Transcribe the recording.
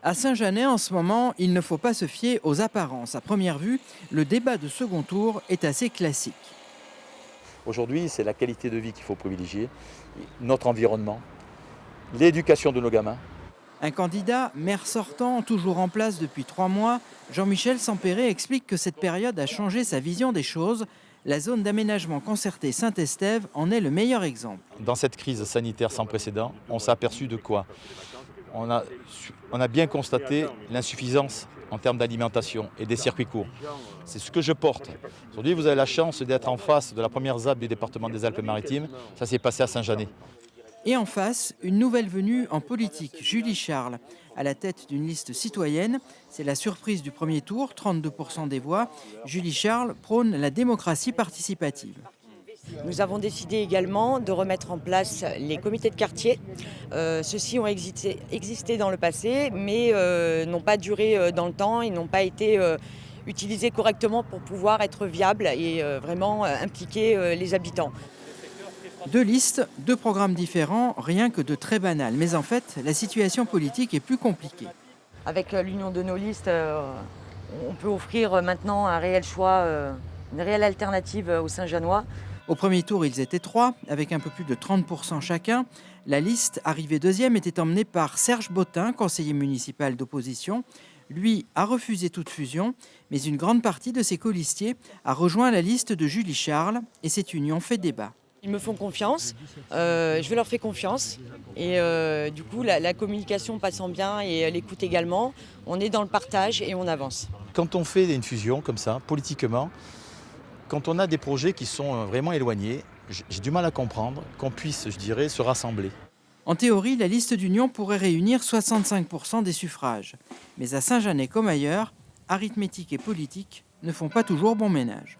À Saint-Jeannet, en ce moment, il ne faut pas se fier aux apparences. À première vue, le débat de second tour est assez classique. Aujourd'hui, c'est la qualité de vie qu'il faut privilégier, notre environnement, l'éducation de nos gamins. Un candidat, maire sortant, toujours en place depuis 3 mois, Jean-Michel Sempéré explique que cette période a changé sa vision des choses. La zone d'aménagement concerté Saint-Estève en est le meilleur exemple. Dans cette crise sanitaire sans précédent, on s'est aperçu de quoi on a bien constaté l'insuffisance en termes d'alimentation et des circuits courts. C'est ce que je porte. Aujourd'hui, vous avez la chance d'être en face de la première ZAP du département des Alpes-Maritimes. Ça s'est passé à Saint-Jeannet. Et en face, une nouvelle venue en politique, Julie Charles, à la tête d'une liste citoyenne. C'est la surprise du premier tour, 32% des voix. Julie Charles prône la démocratie participative. Nous avons décidé également de remettre en place les comités de quartier. Ceux-ci ont existé dans le passé, mais n'ont pas duré dans le temps et n'ont pas été utilisés correctement pour pouvoir être viables et vraiment impliquer les habitants. 2 listes, 2 programmes différents, rien que de très banal. Mais en fait, la situation politique est plus compliquée. Avec l'union de nos listes, on peut offrir maintenant un réel choix, une réelle alternative aux Saint-Jeannois. Au premier tour, ils étaient 3, avec un peu plus de 30% chacun. La liste, arrivée deuxième, était emmenée par Serge Bottin, conseiller municipal d'opposition. Lui a refusé toute fusion, mais une grande partie de ses colistiers a rejoint la liste de Julie Charles et cette union fait débat. Ils me font confiance, je leur fais confiance et du coup la communication passant bien et l'écoute également, on est dans le partage et on avance. Quand on fait une fusion comme ça, politiquement, quand on a des projets qui sont vraiment éloignés, j'ai du mal à comprendre qu'on puisse, je dirais, se rassembler. En théorie, la liste d'union pourrait réunir 65% des suffrages. Mais à Saint-Jeannet comme ailleurs, arithmétique et politique ne font pas toujours bon ménage.